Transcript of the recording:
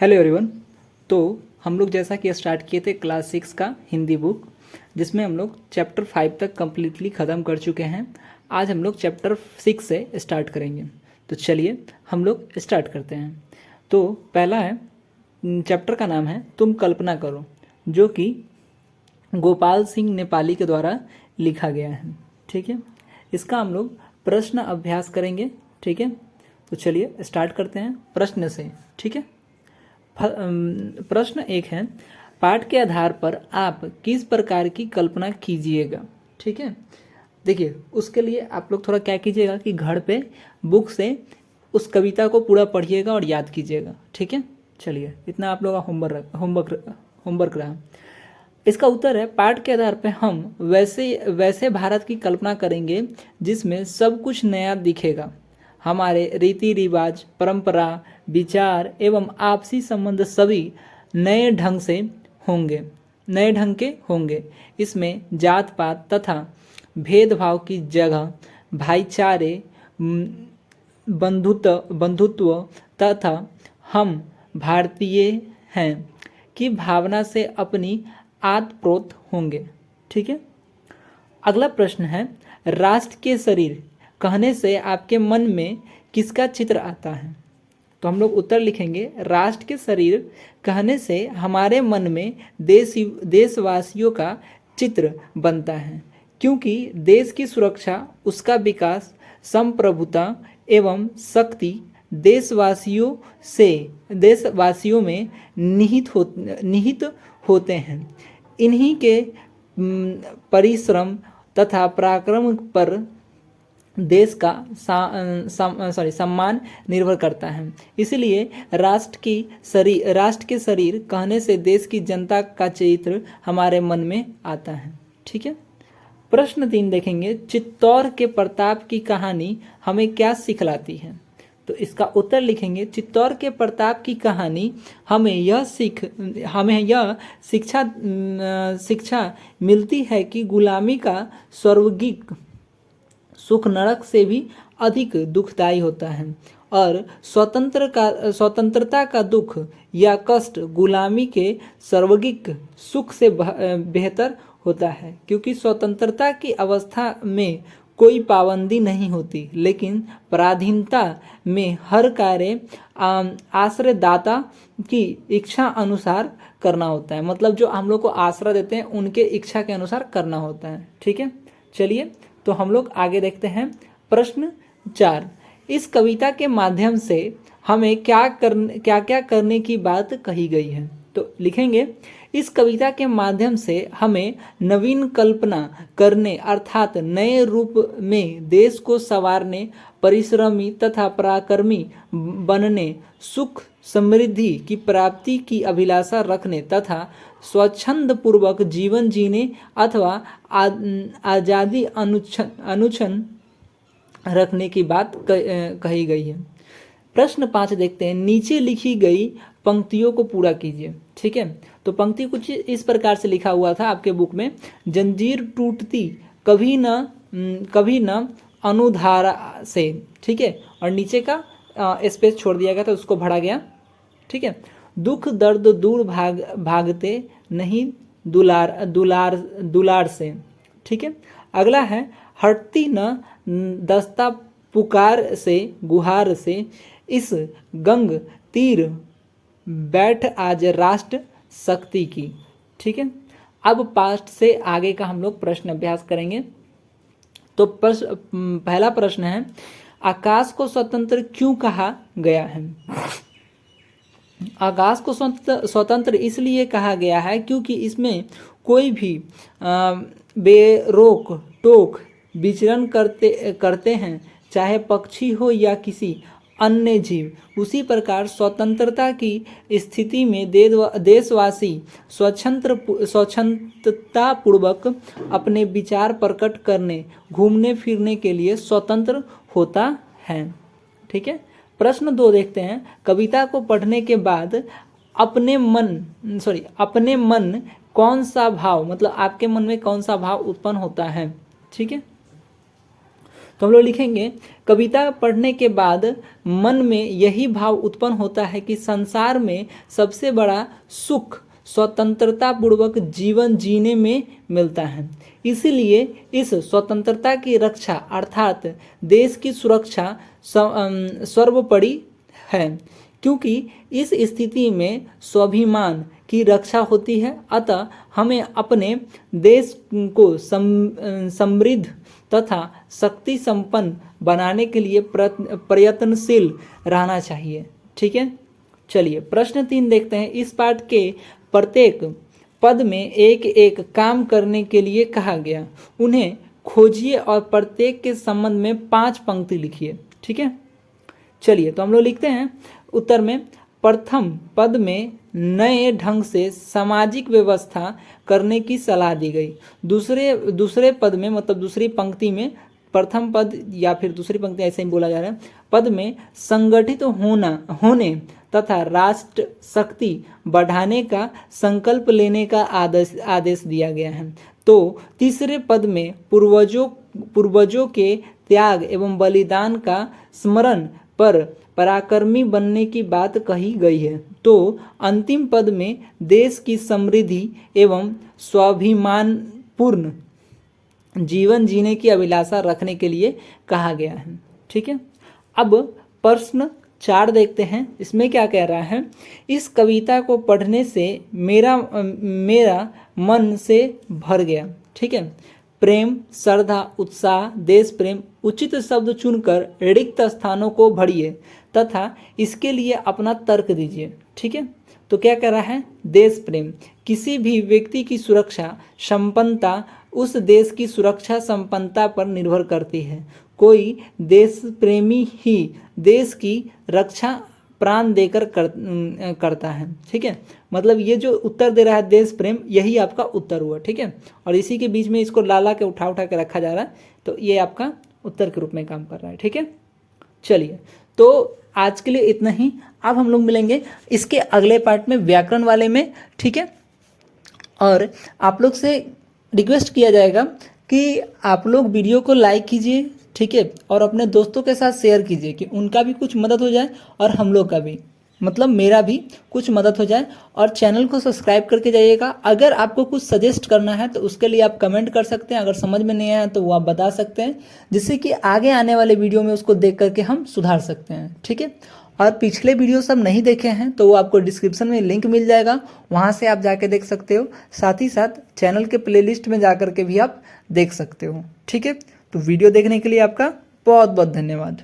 Hello everyone. तो हम लोग जैसा कि स्टार्ट किए थे क्लास 6 का हिंदी बुक, जिसमें हम लोग चैप्टर 5 तक कम्प्लीटली ख़त्म कर चुके हैं। आज हम लोग चैप्टर 6 से स्टार्ट करेंगे। तो चलिए हम लोग स्टार्ट करते हैं। तो पहला है, चैप्टर का नाम है तुम कल्पना करो, जो कि गोपाल सिंह नेपाली के द्वारा लिखा गया है। ठीक है, इसका हम लोग प्रश्न अभ्यास करेंगे। ठीक है, तो चलिए स्टार्ट करते हैं प्रश्न से। ठीक है, प्रश्न एक है, पाठ के आधार पर आप किस प्रकार की कल्पना कीजिएगा। ठीक है, देखिए उसके लिए आप लोग थोड़ा क्या कीजिएगा कि घर पे बुक से उस कविता को पूरा पढ़िएगा और याद कीजिएगा। ठीक है, चलिए इतना आप लोगों का होमवर्क रहा। इसका उत्तर है, पाठ के आधार पर हम वैसे भारत की कल्पना करेंगे जिसमें सब कुछ नया दिखेगा। हमारे रीति रिवाज, परंपरा, विचार एवं आपसी संबंध सभी नए ढंग के होंगे। इसमें जात पात तथा भेदभाव की जगह भाईचारे, बंधुत्व तथा हम भारतीय हैं की भावना से अपनी आत्मप्रोत होंगे। ठीक है, अगला प्रश्न है, राष्ट्र के शरीर कहने से आपके मन में किसका चित्र आता है। तो हम लोग उत्तर लिखेंगे, राष्ट्र के शरीर कहने से हमारे मन में देशवासियों का चित्र बनता है, क्योंकि देश की सुरक्षा, उसका विकास, संप्रभुता एवं शक्ति देशवासियों में निहित होते हैं। इन्हीं के परिश्रम तथा पराक्रम पर देश का सम्मान निर्भर करता है। इसलिए राष्ट्र के शरीर कहने से देश की जनता का चरित्र हमारे मन में आता है। ठीक है, प्रश्न 3 देखेंगे, चित्तौर के प्रताप की कहानी हमें क्या सिखलाती है। तो इसका उत्तर लिखेंगे, चित्तौर के प्रताप की कहानी हमें यह शिक्षा मिलती है कि गुलामी का स्वर्गिक सुख नरक से भी अधिक दुखदायी होता है, और स्वतंत्रता का दुख या कष्ट गुलामी के स्वर्गिक सुख से बेहतर होता है, क्योंकि स्वतंत्रता की अवस्था में कोई पाबंदी नहीं होती, लेकिन पराधीनता में हर कार्य आश्रयदाता की इच्छा अनुसार करना होता है। मतलब जो हम लोग को आश्रय देते हैं उनके इच्छा के अनुसार करना होता है। ठीक है, चलिए तो हम लोग आगे देखते हैं। प्रश्न 4, इस कविता के माध्यम से हमें क्या करने की बात कही गई है। तो लिखेंगे, इस कविता के माध्यम से हमें नवीन कल्पना करने अर्थात नए रूप में देश को संवारने, परिश्रमी तथा पराक्रमी बनने, सुख समृद्धि की प्राप्ति की अभिलाषा रखने तथा स्वच्छंद पूर्वक जीवन जीने अथवा आज़ादी अनुच्छन रखने की बात कही गई है। प्रश्न 5 देखते हैं, नीचे लिखी गई पंक्तियों को पूरा कीजिए। ठीक है, तो पंक्ति कुछ इस प्रकार से लिखा हुआ था आपके बुक में, जंजीर टूटती कभी न अनुधारा से। ठीक है, और नीचे का स्पेस छोड़ दिया गया था, उसको भरा गया। ठीक है, दुख दर्द दूर भागते नहीं दुलार से। ठीक है, अगला है, हटती न दस्ता पुकार से गुहार से, इस गंग तीर बैठ आज राष्ट्र शक्ति की। ठीक है, अब पास्ट से आगे का हम लोग प्रश्न अभ्यास करेंगे। तो पहला प्रश्न है, आकाश को स्वतंत्र क्यों कहा गया है। आकाश को स्वतंत्र इसलिए कहा गया है क्योंकि इसमें कोई भी बेरोक टोक विचरण करते हैं, चाहे पक्षी हो या किसी अन्य जीव। उसी प्रकार स्वतंत्रता की स्थिति में देशवासी स्वच्छंदता पूर्वक अपने विचार प्रकट करने, घूमने फिरने के लिए स्वतंत्र होता है। ठीक है, प्रश्न 2 देखते हैं, कविता को पढ़ने के बाद अपने मन कौन सा भाव, मतलब आपके मन में कौन सा भाव उत्पन्न होता है। ठीक है, तो हम लोग लिखेंगे कविता पढ़ने के बाद मन में यही भाव उत्पन्न होता है कि संसार में सबसे बड़ा सुख स्वतंत्रता पूर्वक जीवन जीने में मिलता है। इसीलिए इस स्वतंत्रता की रक्षा अर्थात देश की सुरक्षा सर्वोपरि है, क्योंकि इस स्थिति में स्वाभिमान की रक्षा होती है। अतः हमें अपने देश को समृद्ध तथा शक्ति संपन्न बनाने के लिए प्रयत्नशील रहना चाहिए। ठीक है, चलिए प्रश्न 3 देखते हैं। इस पाठ के प्रत्येक पद में एक एक काम करने के लिए कहा गया, उन्हें खोजिए और प्रत्येक के संबंध में 5 पंक्ति लिखिए। ठीक है, चलिए तो हम लोग लिखते हैं उत्तर में। प्रथम पद में नए ढंग से सामाजिक व्यवस्था करने की सलाह दी गई। दूसरे पद में मतलब दूसरी पंक्ति में, प्रथम पद या फिर दूसरी पंक्ति ऐसे ही बोला जा रहा है, पद में संगठित होने तथा राष्ट्र शक्ति बढ़ाने का संकल्प लेने का आदेश दिया गया है। तो तीसरे पद में पूर्वजों के त्याग एवं बलिदान का स्मरण पर पराक्रमी बनने की बात कही गई है। तो अंतिम पद में देश की समृद्धि एवं स्वाभिमानपूर्ण जीवन जीने की अभिलाषा रखने के लिए कहा गया है। ठीक है, अब प्रश्न 4 देखते हैं। इसमें क्या कह रहा है, इस कविता को पढ़ने से मेरा मन से भर गया। ठीक है, प्रेम, श्रद्धा, उत्साह, देश प्रेम उचित शब्द चुनकर रिक्त स्थानों को भरिए तथा इसके लिए अपना तर्क दीजिए। ठीक है, तो क्या कह रहा है, देश प्रेम किसी भी व्यक्ति की सुरक्षा संपन्नता उस देश की सुरक्षा संपन्नता पर निर्भर करती है। कोई देश प्रेमी ही देश की रक्षा प्राण देकर करता है। ठीक है, मतलब ये जो उत्तर दे रहा है देश प्रेम, यही आपका उत्तर हुआ। ठीक है, और इसी के बीच में इसको लाला के उठा के रखा जा रहा है, तो ये आपका उत्तर के रूप में काम कर रहा है। ठीक है, चलिए तो आज के लिए इतना ही। अब हम लोग मिलेंगे इसके अगले पार्ट में, व्याकरण वाले में। ठीक है, और आप लोग से रिक्वेस्ट किया जाएगा कि आप लोग वीडियो को लाइक कीजिए। ठीक है, और अपने दोस्तों के साथ शेयर कीजिए कि उनका भी कुछ मदद हो जाए और हम लोग का भी, मतलब मेरा भी कुछ मदद हो जाए। और चैनल को सब्सक्राइब करके जाइएगा। अगर आपको कुछ सजेस्ट करना है तो उसके लिए आप कमेंट कर सकते हैं। अगर समझ में नहीं आया तो वो आप बता सकते हैं, जिससे कि आगे आने वाले वीडियो में उसको देख करके हम सुधार सकते हैं। ठीक है, और पिछले वीडियो सब नहीं देखे हैं तो वो आपको डिस्क्रिप्शन में लिंक मिल जाएगा, वहाँ से आप जाके देख सकते हो। साथ ही साथ चैनल के प्लेलिस्ट में जा करके भी आप देख सकते हो। ठीक है, तो वीडियो देखने के लिए आपका बहुत बहुत धन्यवाद।